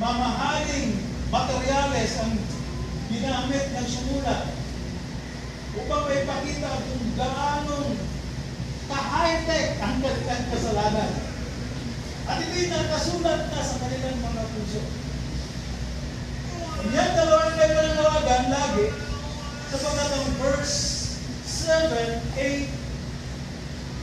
mamahaling materyales ang ginamit ng sumulat upang may pakita kung gaanong ka-high-tech ang kanilang kasalanan. At ito'y nakasulat na sa kanilang mga puso. Yan dalawang kayo nangawagan lagi sapagkat ang verse 7, 8,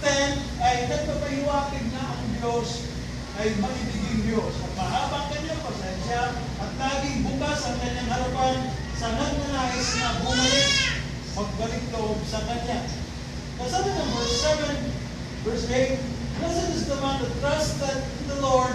10 ay nagpapahiwatig na ang Diyos ay maibiging Diyos. At mahabang kanyang pasensya at laging bukas ang kanyang harapan sa nagnanais na magbalik loob sa kanya. Sabi ng verse 7, verse 8, blessed is the man that trusted in the Lord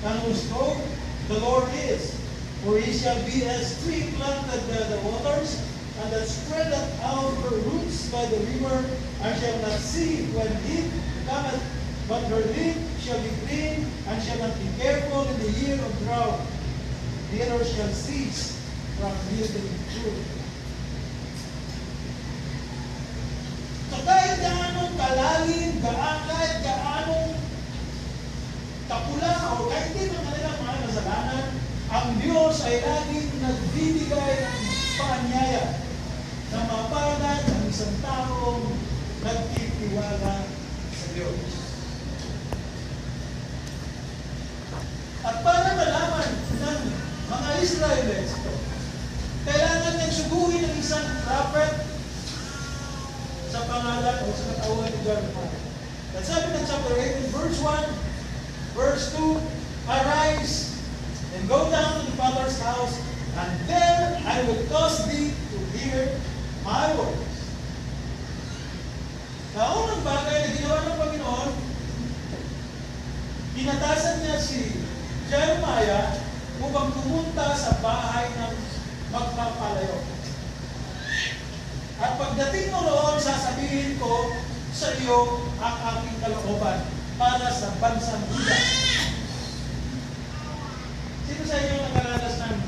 and whose hope the Lord is. For he shall be as tree planted by the waters, and that spreadeth out her roots by the river, and shall not see when heat cometh, but her leaf shall be green, and shall not be careful in the year of drought. Neither shall cease from yielding fruit. So kahit gaanong kalalim, kahit gaanong kapula, o kahit hindi ng kanilang mga kasalanan, ang Diyos ay laging nagbibigay ng paanyaya na mapalad ang isang taong nagtitiwala sa Diyos. At para malaman ng mga Israelites ito, kailangan niyang suguhin ng isang prophet sa pangalan o sa katawan ni Jeremiah. At sabi ng chapter 8, verse 1, verse 2, arise and go down to the Father's house, and there I will cause thee to hear my words. Kaunang bagay na ginawa ng Panginoon, pinatasan niya si Jeremiah upang pumunta sa bahay ng magpapalayo. At pagdating mo roon, sasabihin ko sa iyo ang aking kalooban para sa bansang Juda. Sino sa inyo nakaranas ng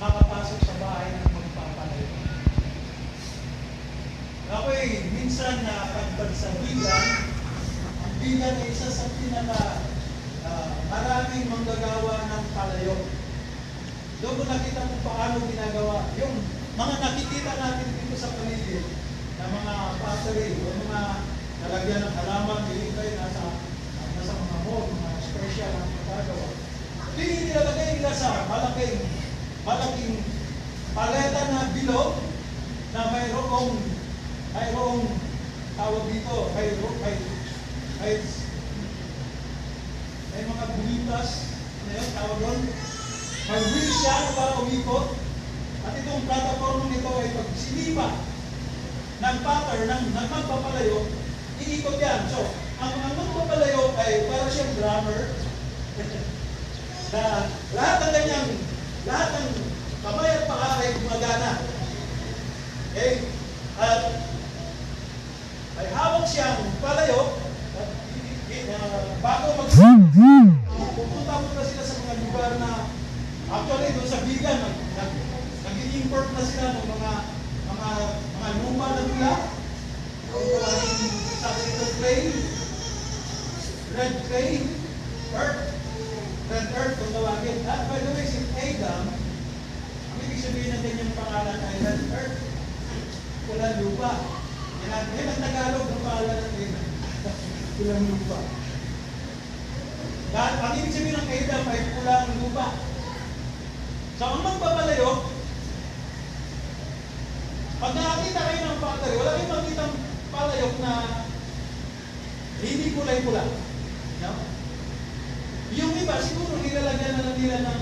makapasok sa bahay ng magpapalayo? Ako'y minsan na pagbansang bigan, ang bigan ay isa sa maraming manggagawa ng palayo. Doon ko nakita kung paano ginagawa. Yung mga nakikita natin dito sa paligid na mga pottery o mga nalagyan ng halaman, nilagay nasa mga mall, mga special ang magagawa. Nilalagay nila sa malaking paleta na bilog na mayroong tawag dito, may mga bulitas na yun, tawag doon. May wheel siya para umikot. At itong plataforma nito ay pag sinipa ng pattern ng magpapalayo, iikot yan. So, ang magpapalayo ay para siyang drummer na lahat ng kamay at paa ay gumagana. Okay? At ay hawak siyang palayo at bago pupunta muna sila sa mga lugar na actually doon sa bigan nag-import na sila ng mga lupa na nila. Sabi ito clay, red clay, red earth kung tawagin. At by the way, si Adam, ang ibig sabihin ng kanyang pangalan ay red earth. Walang lupa. Yan ang Tagalog ng pangalan ng Adam. Walang lupa. Dahil ang ibig sabihin ng Adam ay pulang lupa. So, ang magpapalayo, pag nakakita kayo ng pottery, wala kayong makitang palayok na hindi kulay-pula. No? Yung iba, siguro nilalagyan na lang nila ng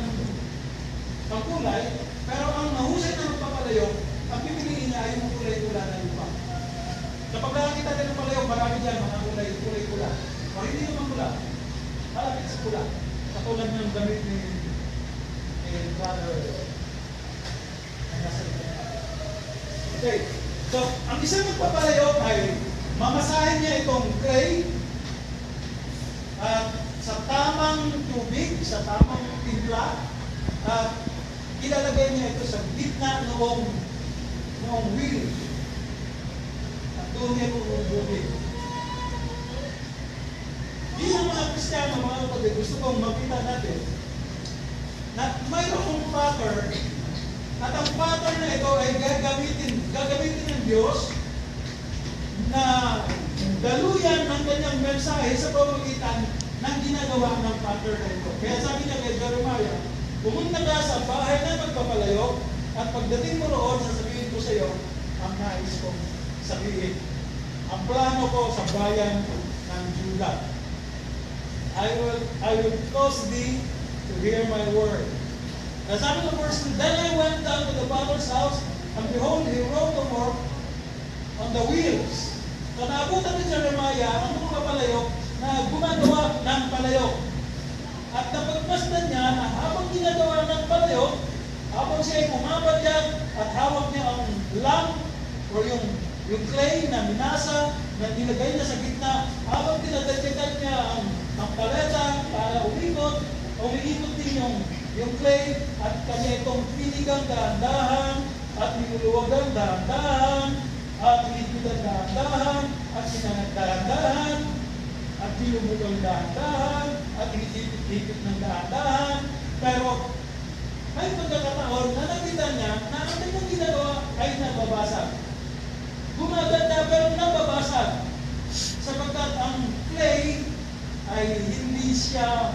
pagkulay, pero ang mahusay na magpapalayok, ang pipiliin niya ay yung kulay-pula na lupa. Kapag nakakita tayo ng palayok, marami dyan mga kulay-pula. O hindi naman pula. Malapit sa pula. Katulad ng damit ni Brother. Okay. So, ang isang magpapalayo ay mamasahin niya itong clay at sa tamang tubig, sa tamang timpla, at ilalagay niya ito sa gitna noong wheel. At doon niya bububig. Bilang mga Kristiyano, mga kapatid, gusto kong makita natin pattern, at ang pattern na ito ay gagamitin ng Diyos na daluyan ng kanyang mensahe sa pamamagitan ng ginagawa ng pattern na ito. Kaya sabi niya kay Jeremiah, pumunta ka sa bahay na magpapalayo at pagdating mo roon, sasabihin ko sa iyo ang nais kong sabihin. Ang plano ko sa bayan ng Judah. I will cause thee to hear my word. Na sabi ng verse 2, then I went down to the potter's house, and behold, he wrote the work on the wheels. So naabutan ni Jeremiah ang mga palayok na gumagawa ng palayok. At napagmasdan niya na habang ginagawa ng palayok, habang siya ay pumapatyak at hawak niya ang lamp o yung clay na minasa na nilagay niya sa gitna, habang tinadagdagan niya ang paleta para umiikot din yung clay at kanya itong pinigang dahan-dahan at niluluwagan dahan-dahan at hinigitan dahan-dahan at sinangat dahan-dahan at nilumugang dahan-dahan at hinihigit ng dahan-dahan. Pero may pagkakataon na nakita niya na ang kanyang ginagawa ay nababasag. Gumaganda pero nababasag sapagkat ang clay ay hindi siya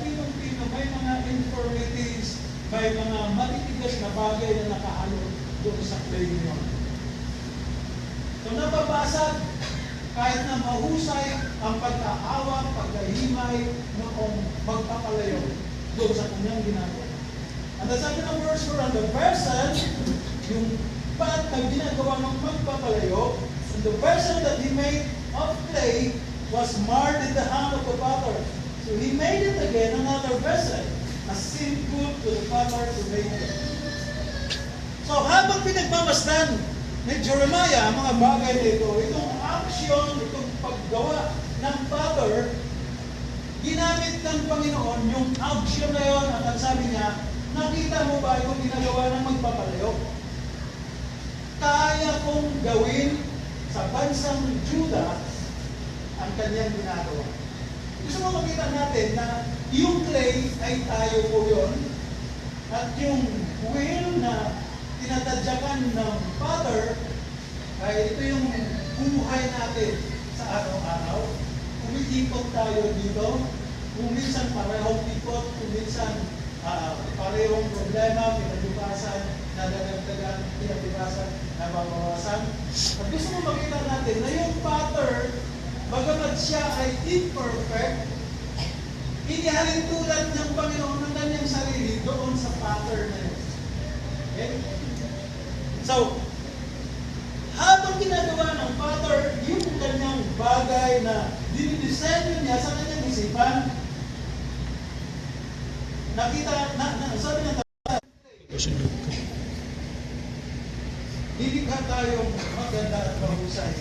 pinong-pino, may mga infirmities, may mga matitigas na bagay na nakahalo doon sa clay niyo. So nababasag kahit na mahusay ang pagkahawak, pagkahimay noong magpapalayo doon sa kanyang ginagawa. At sabi ng verse 4, and the person, yung path na ginagawa ng magpapalayo, and the person that he made of clay was marred in the hand of the potter. So he made it again another vessel, as seemed good to the potter to make it. So habang pinagmamasdan ni Jeremiah ang mga bagay na ito, itong action, itong paggawa ng potter, ginamit ng Panginoon yung action na yun at ang sabi niya, nakita mo ba itong ginagawa ng magpapalayo? Kaya kong gawin sa bansang Judah ang kanyang ginagawa. Gusto mo makita natin na yung clay ay tayo po yun at yung wheel na tinatadyakan ng potter ay ito yung buhay natin sa araw-araw. Umiikot tayo dito, kung minsan parehong ikot, kung minsan parehong problema, pinabukasan, nadadagdagan, pinabukasan, nababawasan. At gusto mo makita natin na yung pattern, bagamat siya ay imperfect, inihalin tulad ng Panginoon ng kanyang sarili doon sa pattern na yun. Okay? So, habang ginagawa ng pattern, yung kanyang bagay na dinidisenyo niya sa kanyang isipan, nakita, sabi ng hindi ka tayong maganda at mahusay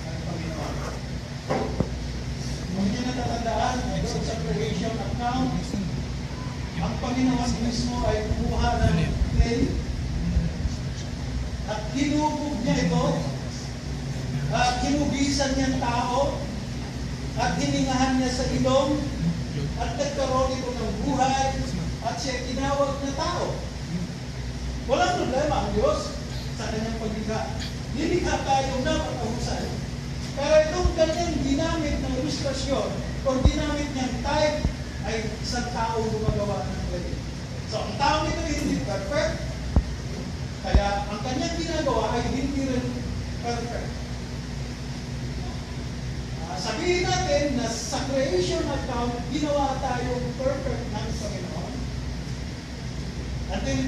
ang Panginoon. Kung hindi natatandaan, doon sa creation account, ang Panginoon mismo ay kumuha ng clay at hinubog niya ito at hinugisan niya ang tao at hiningahan niya sa ilong at nagkaroon ito ng buhay at siya tinawag na tao. Walang problema ang Diyos sa kanyang paglikha. Nilikha tayong napakahusay. Pero itong kanyang ginamit ng ilustrasyon o ginamit niyang type ay isang tao gumagawa ng pwede. So, ang tao nito ay hindi perfect. Kaya ang kanyang ginagawa ay hindi rin perfect. Sabihin natin na sa creation account, ginawa tayong perfect ng Panginoon. Until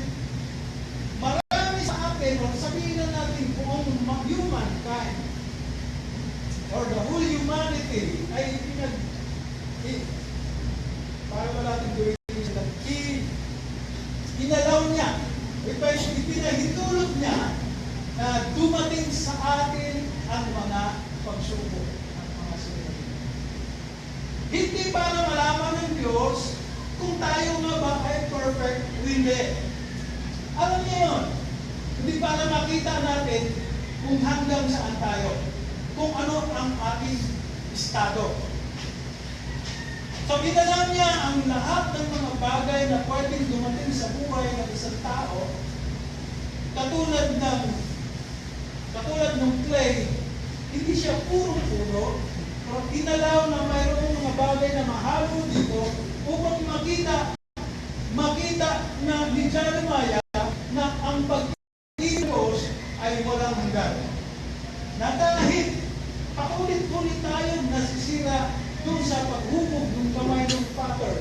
marami sa atin, o sabihin na natin kung ang humankind or the whole humanity ay para wala natin gawin inalaw niya, ipinahintulot niya na dumating sa atin ang mga pagsubok. Hindi para malaman ng Diyos kung tayo nga ba ay perfect o hindi. Alam niyo yun. Hindi para makita natin kung hanggang saan tayo. Kung ano ang ating estado. So, ginalaw niya ang lahat ng mga bagay na pwedeng dumating sa buhay ng isang tao, katulad ng clay, hindi siya puro-puro, pero inalaw na mayroong mga bagay na mahalo dito upang makita na ni Jeremiah na ang pag-Diyos ay walang hanggan. Na dahil paulit-ulit tayong nasisira doon sa paghubog ng kamay ng Father,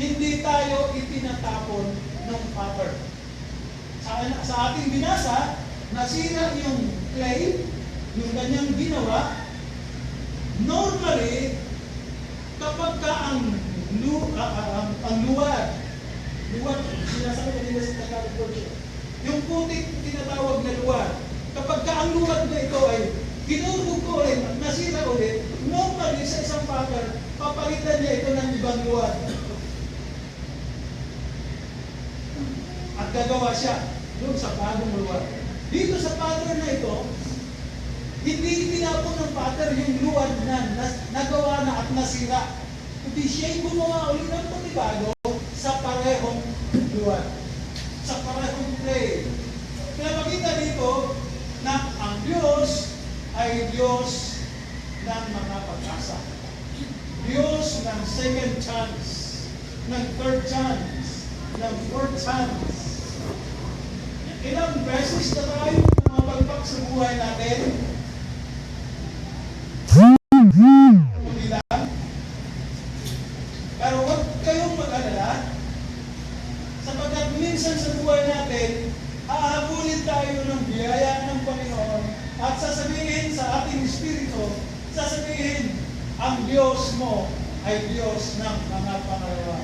hindi tayo itinatapon ng Father. Sa ating binasa, nasira yung clay, yung kanyang ginawa. Normally, kapag ka ang luwad, sinasabi kanila sa Tagalog culture, yung putik tinatawag na luwad, kapag ka ang luwad na ito ay ginurog ko ulit, nasira ulit, normally sa isang father, papalitan niya ito ng ibang luwad. At gagawa siya doon sa bagong luwad. Dito sa pattern na ito, hindi itinapon ng pattern yung luwad na nagawa na at nasira. Kundi siya'y gumawa ulit ng panibago sa parehong luwad. Sa parehong clay. Kaya makita dito na ang Diyos ay Diyos ng mga pag-asa. Diyos ng second chance, ng third chance, ng fourth chance. Ilang beses na tayo mapagpak sa buhay natin. Hindi lang. Pero huwag kayong mag-alala, sapagkat minsan sa buhay natin, hahabulin tayo ng biyaya ng Panginoon at sasabihin sa ating espiritu, sasabihin, ang Diyos mo ay Diyos ng mga pangalawa,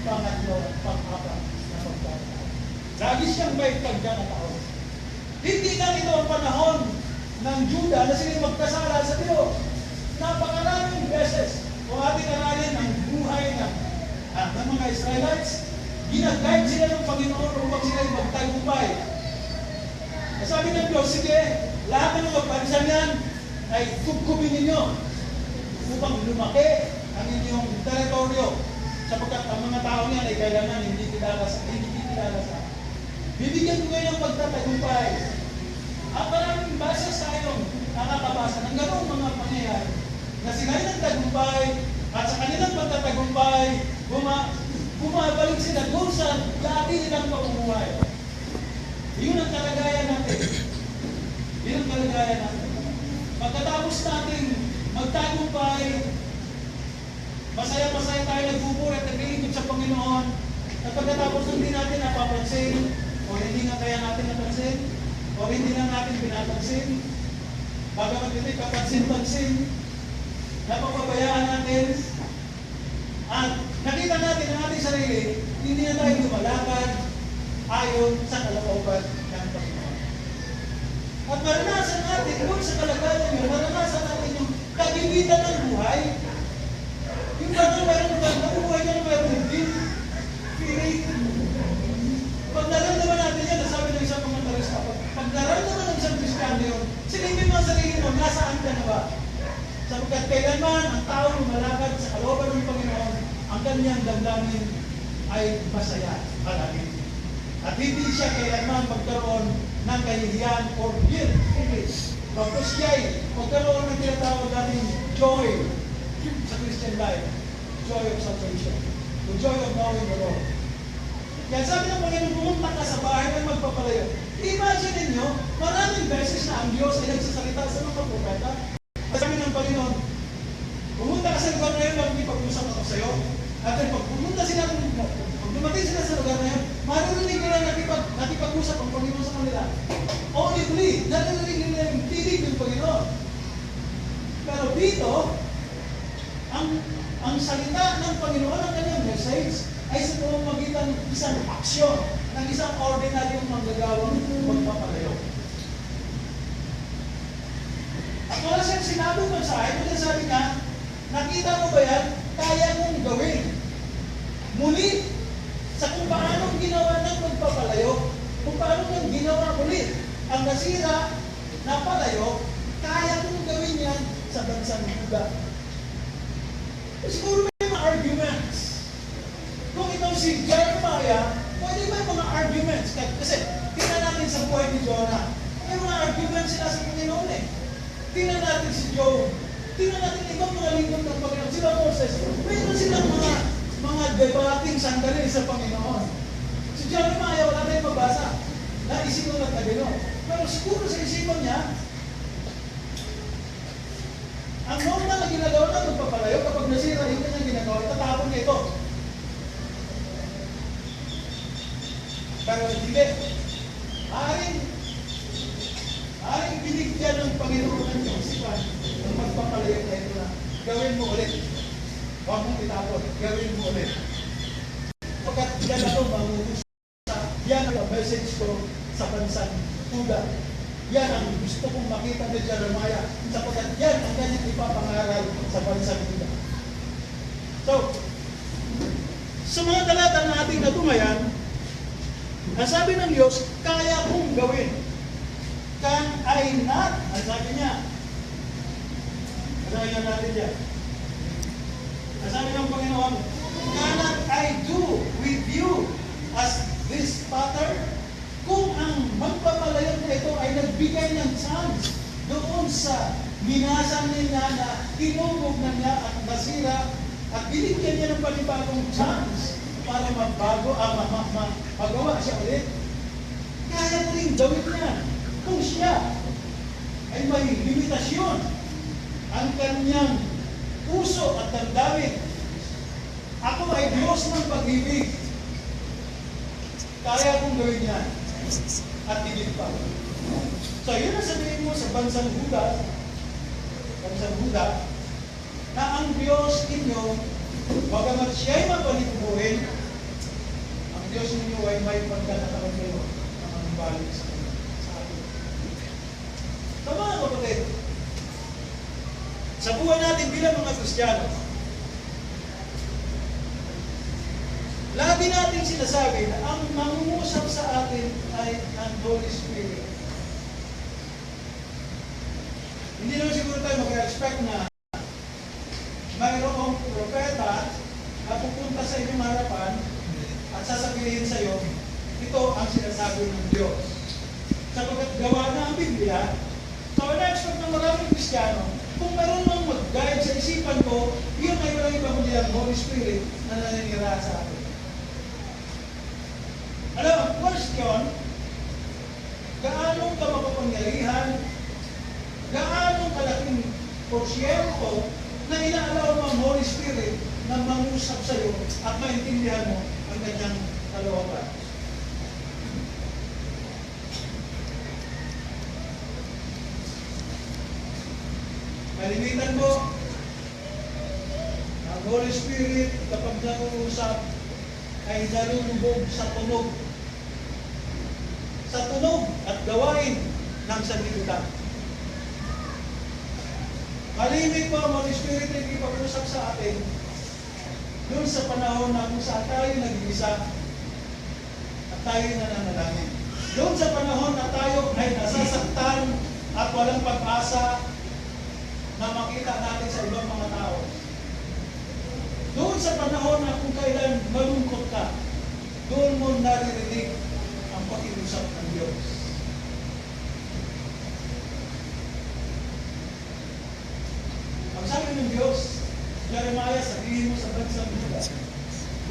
pangatlo, pang-apat na pagkakataon. Lagi siyang may pagkakataon. Hindi lang ito ang panahon ng Juda na sila magkasala sa Diyos. Napakaraming beses kung ating aralin ang buhay ng mga Israelites, ginaguide sila ng Panginoon upang sila magtagumpay. Sabi ng Diyos, sige, lahat ng mga bansa yan ay tugkumin ninyo upang lumaki ang inyong teritoryo, sapagkat ang mga tao niyan ay kailangan hindi kilala sa bibigyan ko kayo ng pagtatagumpay. At maraming bases tayong nakakabasa ng ganoong mga pangyayari na sila ay nagtagumpay at sa kanilang pagtatagumpay, bumabalik sila doon sa dati nilang pamumuhay. Yun ang kalagayan natin. Yun ang kalagayan natin. Pagkatapos natin magtagumpay, masaya-masaya tayo nagpupuri at naglilingkod sa Panginoon, at pagkatapos hindi natin napapansin, o hindi nga kaya natin napansin, o hindi lang natin pinapansin, bagamat hindi kapansin-pansin, napapabayaan natin, at nakita natin ang ating sarili, hindi na tayo lumalakad ayon sa kalooban ng Panginoon. At maranasan natin, doon sa kalagayan yun, maranasan natin yung kagibitan ng buhay, yung gano'n mayroon ba, nabubuhay ka na mayroon hindi, feeling. Pag naramdaman natin yan, nasabi ng isang komentarista, pag naramdaman ng isang Kristiyano yun, silipin mo ang sarili mo, nasaan ka na ba? Sapagkat kailanman ang tao lumalakad sa kalooban ng Panginoon, ang kanyang damdamin ay masaya palagi. At hindi siya kailanman magkaroon ng kahihiyan or guilt. Tapos siya'y magkaroon ng tinatawag natin joy sa Christian life. Joy of salvation. The joy of knowing the Lord. Kaya sabi ng Panginoon, pumunta ka sa bahay ng magpapalayo. Imagine ninyo, maraming beses na ang Diyos ay nagsasalita sa mga propeta. Sabi ng Panginoon, pumunta ka sa lugar na yun, magpipag-usap ako sa iyo. At pag pumunta sila, pag dumating sila sa lugar na yun, maririnig nila nakipag-usap ang Panginoon sa kanila. Audibly, naririnig nila yung tinig ng Panginoon. Pero dito, ang salita ng Panginoon, ang kanyang message, ay sa pamamagitan ng isang aksyon, ng isang ordinaryong manggagawang magpapalayo. At wala siyang sinabing mensahe, kung sabi niya, nakita mo ba yan? Kaya mong gawin. Muli, sa kung paano ginawa ng magpapalayo, kung paano niyang ginawa ulit ang nasira na palayo, kaya mong gawin yan sa bansang Juda. Siguro may mga arguments. Kung itong si si Jeremiah, pwede ba yung mga arguments? Kasi, tingnan natin sa buhay ni Jonah. May mga arguments sila sa Panginoon eh. Tingnan natin si Job. Tingnan natin ibang mga lingkod ng Panginoon. Sila Moses. Mayroon silang mga debating sandali sa Panginoon. Si Jeremiah, wala tayong mabasa. Naisinulat na gano'n. Pero siguro sa isipan niya, ang normal na ginagawa na magpapalayo, kapag nasira yung kanyang ginagawa, tatapon niya ito. Pero hindi. Maaaring binigyan ng Panginoon ng isipan ng magpapalayo na ito na gawin mo ulit. Huwag mong itapon, gawin mo ulit. Pagkat yan ako manguhusap, yan ang message ko sa bansang Juda. Yan ang gusto kong makita ni Jeremiah sapagkat yan ang kanyang ipapangaral sa bansang Juda. So, sa mga talata na ating natumayan, ang sabi ng Diyos, kaya kong gawin. Can I not? Ang sabi niya. Kasabi natin yan. Ang sabi ng Panginoon, cannot I do with you as this potter? Kung ang magpapalayo na ito ay nagbigay ng chance doon sa minasan niya na tinubog na niya at nasira at binigyan niya ng panibagong chance para magawa siya ulit. Kaya mo rin gawin niya kung siya ay may limitasyon ang kanyang puso at damdamin. Ako ay Diyos ng pag-ibig. Kaya kong gawin niya at higit pa. So, yun ang sabihin mo sa bansang Juda, na ang Diyos ninyo, bagamat siya'y mapalikubuhin, ang Diyos ninyo ay may pagkakataon kayo na manibalik sa atin. So, mga kapatid, sa buhay natin bilang mga Kristiyano, lagi natin sinasabi na ang mangungusap sa atin ay ang Holy Spirit. Hindi naman siguro tayo mag-expect na mayroong propeta na pupunta sa inyong harapan at sasabihin sa iyo, ito ang sinasabi ng Diyos. Sapagkat gawa na ang Biblia, so na-expect ng maraming Kristiyano, kung meron mang mag-guide sa isipan ko, yun ay walang ibang kundi ang Holy Spirit na naninira sa atin. Alam, ang question, gaano ka makapangyarihan, gaano kalaking porsyento na inaalaw mo ang Holy Spirit na mangusap sa iyo at maintindihan mo ang kanyang kalooban. Malimitan mo ang Holy Spirit kapag nangungusap ay nalulubog sa tunog at gawain ng sanlibutan. Malimit po ang Holy Spirit na ipag-usap sa atin doon sa panahon na kung saan tayo nag-iisa at tayo nananalangin. Doon sa panahon na tayo ay nasasaktan at walang pag-asa na makita natin sa ibang mga tao. Doon sa panahon na kung kailan malungkot ka, doon mo naririnig ang pakiusap ng Diyos. Ang sabi ng Diyos, Jeremiah, sabihin mo sa bansang Juda,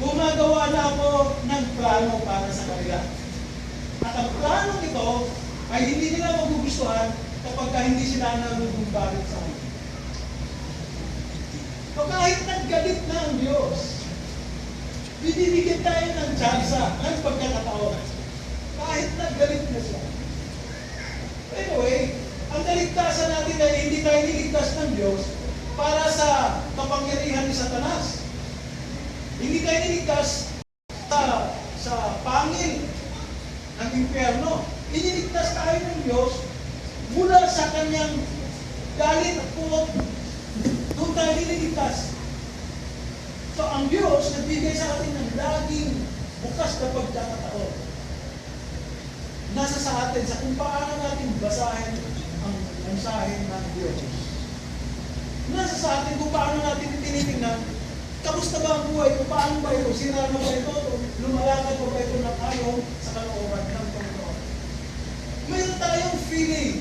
gumagawa na ako ng plano para sa kanila. At ang planong ito ay hindi nila magugustuhan kapag hindi sila nalubumbalik sa akin. So kahit naggalit na ang Diyos, binibigyan tayo ng tsansa, ng pagkakataon. Kahit naggalit na siya. Anyway, ang naligtasan natin ay hindi tayo niligtas ng Diyos para sa kapangyarihan ni Satanas. Hindi tayo niligtas sa pangil ng impyerno. Iniligtas tayo ng Diyos mula sa kanyang galit at puot. Doon tayo nililigtas. So, ang Diyos nagbigay sa atin ng laging bukas na pagkakataon. Nasa sa atin sa kung paano natin basahin ang mensahe ng Diyos. Nasa sa atin kung paano natin tinitingnan, kamusta ba ang buhay? Kung paano ba ito? Sira na ba ito? lumalakad pa ba ito ng ayon sa kalooban ng Panginoon? Mayroon tayong feeling.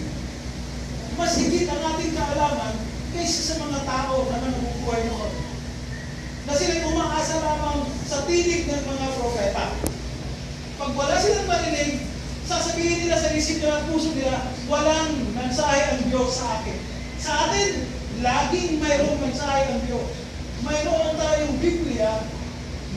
Mas higit ang ating kaalaman kaysa sa mga tao na nabubuhay noon. Na sila'y umaasa lamang sa tinig ng mga propeta. Pag wala silang marinig, sasabihin nila sa isip nila at puso nila, walang mensahe ang Diyos sa akin. Sa atin, laging mayroong mensahe ang Diyos. Mayroon tayong Biblia,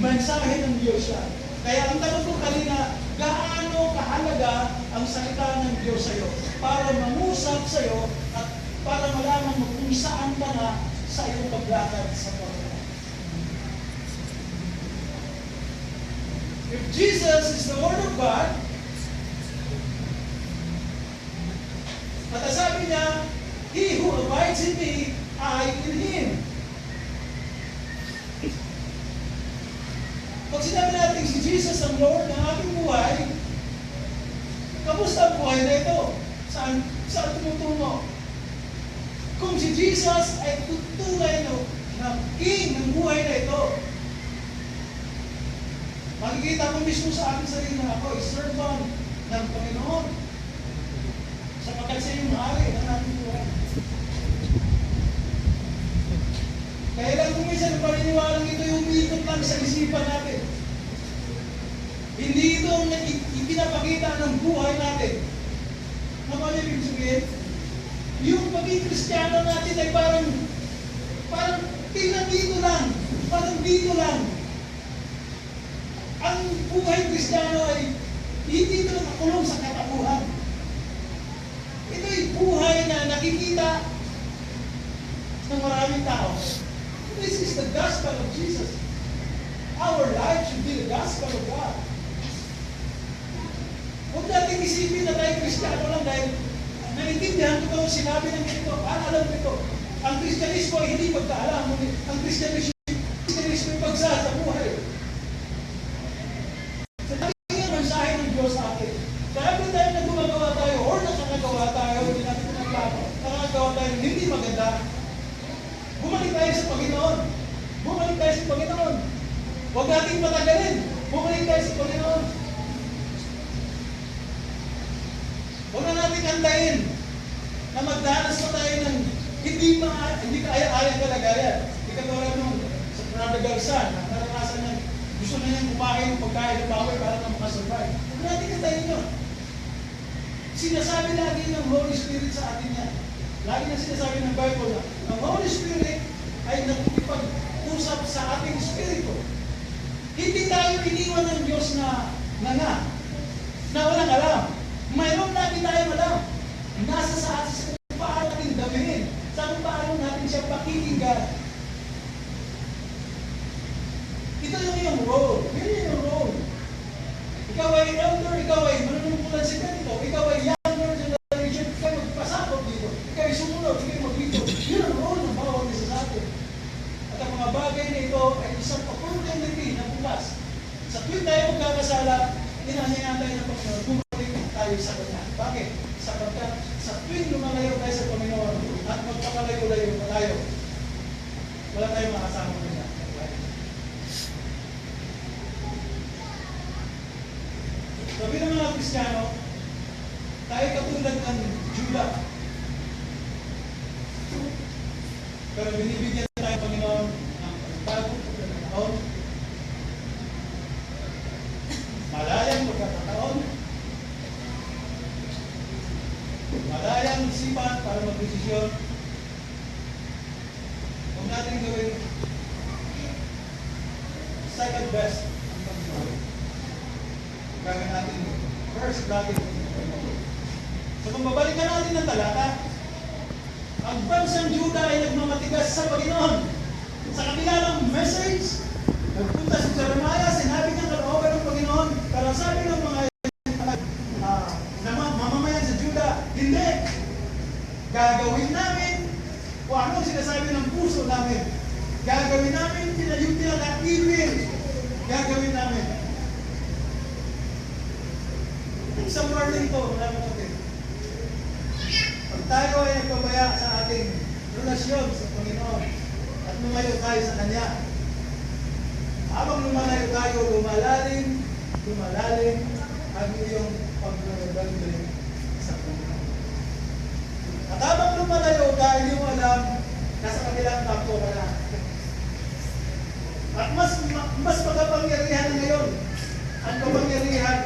mensahe ng Diyos siya. Kaya ang tanong ko kanina, gaano kahalaga ang salita ng Diyos sa iyo para mangusap sa iyo at para malaman mo kung saan ka na sa iyong paglakad sa Panginoon. If Jesus is the Word of God, at sabi niya, He who abides in me, I in Him. Pag sinabi natin si Jesus ang Lord ng ating buhay, kamusta ang buhay na ito? Saan tumutungo? Kung si Jesus ay tutunay na King ng buhay na ito, makikita ko mismo sa aking sarili na ako ay servant ng Panginoon. Sapagkat siya yung hari ng ating buhay. Kaya lang kung minsan ang paniniwalang ito yung umikot lang sa isipan natin. Hindi ito ang ipinapakita ng buhay natin. Ano ba ibig sabihin? Yung pagiging Kristiyano natin ay parang dito lang. Parang dito lang. Ang buhay Kristiyano ay hindi ito nakakulong sa katauhan. Ito ay buhay na nakikita ng maraming tao. This is the gospel of Jesus. Our life should be the gospel of God. Huwag natin isipin na tayo Kristiyano lang dahil naintindihan ko ito, sinabi ng ganito, alam ko ito. Ang Kristyanismo ay hindi pagkaalam. Ang Kristyanismo ay pagsasa sa buhay. Sabi niya ang mensahe ng Diyos sa atin. Kaya kung tayo na gumagawa tayo or nakakagawa tayo, hindi natin pinagplano, nakakagawa tayo hindi maganda, bumalik tayo sa Panginoon. Bumalik tayo sa Panginoon. Huwag nating patagalin. Bumalik tayo sa Panginoon. Huwag na natin antayin na magdanas pa tayo ng hindi kaya-ayang kalagayan. Hindi ka tulad nung sa Brother Garza na naranasan na gusto na niyang kumain ng pagkain ng bawal para na makasurvive. Huwag natin antayin yun. Sinasabi lagi ng Holy Spirit sa atin yan. Lagi na sinasabi ng Bible na ang Holy Spirit ay nagpag-usap sa ating espiritu. Hindi tayo iniwan ng Diyos na walang alam. Mayroon natin tayong alam. Nasa sa atin kung paano natin damihin. Sa kung paano natin siya pakikinggan. Ito yung iyong role. Yun yung role. Ikaw ay elder, ikaw ay manunungkulan sa ganito, ikaw ay younger generation, ikaw ay magpasakot dito, ikaw ay sumunod, ikaw ay magbito. Yun ang role ng bawat isa sa atin. At ang mga bagay na ito ay isang opportunity na bukas. Sa tuwing tayo magkakasala, inahayaan tayo ng Panginoon, bumalik tayo sa Kanya. Bakit? Sapagkat sa tuwing lumalayo tayo sa Panginoon at magpapalayo-layo tayo, wala tayong makasama ng Kanya. Sabi ng mga Kristiyano, tayo katulad ng Judah. Pero binibigyan tayo ng Panginoon ng bagong pagkakataon, malayang pagkakataon, malayang isipan para mag-desisyon. Huwag natin gawin second best ang Panginoon. Gagawin natin first natin. So kung babalikan natin ng talata, ang bansang Judah ay nagmamatigas sa Panginoon. Sa kabila ng message, nagpunta si Jeremiah, sinabi niya kalooban ng Panginoon, pero sabi ng mga mamamayan sa Judah, hindi. Gagawin namin kung ano sinasabi ng puso namin. Gagawin namin yung pinaka-evil. Gagawin namin. Isang warning to, mga kapatid. Pag tayo ay nagpabaya sa ating relasyon sa Panginoon at lumayo tayo sa Kanya, habang lumalayo tayo, lumalalim lumalalim ang iyong paglalagay sa Panginoon. At habang lumalayo ka, hindi mo alam, nasa kabilang bangko ka na. At mas makapangyarihan na ngayon ang kapangyarihan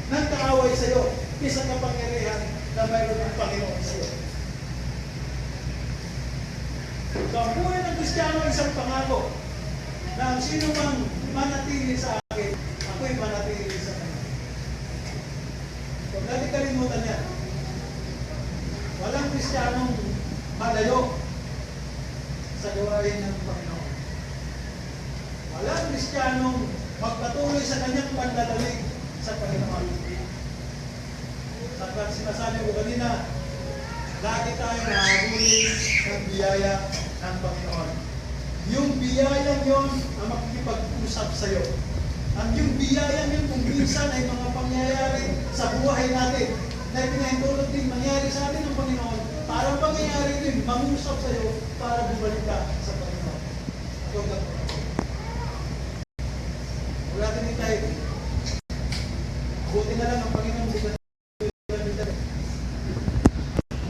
ng kaaway sa iyo kaysa kapangyarihan na mayroon ng Panginoon sa iyo. So ang buhay ng Kristiyano ay isang pangako na ang sino mang manatili sa akin, ako'y manatili sa kanya. Huwag natin kalimutan yan. Walang Kristiyanong malayo sa gawain ng Panginoon. Walang Kristiyanong magpatuloy sa kanyang panlalalig sa Panginoon. Sapagkat sinasabi ko kanina, lagi tayo nahabulin ng biyaya ng Panginoon. Yung biyayang yon ang makikipag-usap sa iyo. Ang yung biyayang yun kung minsan ay mga pangyayari sa buhay natin na pinahintulot din mangyari sa atin ng Panginoon para pangyayari din mangusap sa iyo para bumalik ka sa Panginoon. Ito lang. Wala natin din tayo. Buti na lang ang Panginoon bukan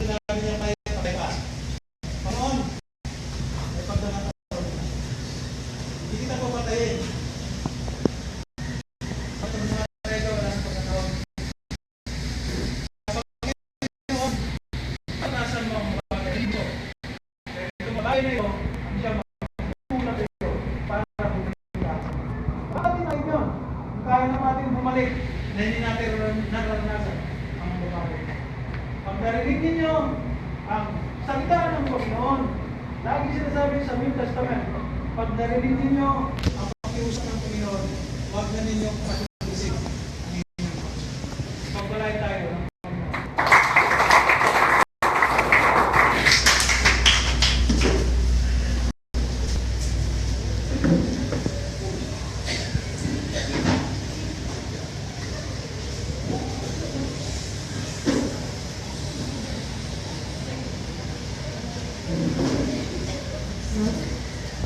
sinabi niya may kapay. Panginoon, may pagdangan ako. Hindi kita papatayin. At ang mga ito, wala nang pagkakawag. Panginoon, patasan mo ang bagay mo. Kaya itong bagay na ito, hindi siya magpula sa iyo para bumalik ka. Bakit tayo yun? Kaya naman natin bumalik na hindi natin naranasan ang bagay. Pag narinig ninyo ang salita ng Panginoon, lagi sinasabi sa New Testament, pag narinig ninyo ang pakiusap ng Panginoon, huwag na ninyong pag-isip. Pagbalay tayo ng Panginoon.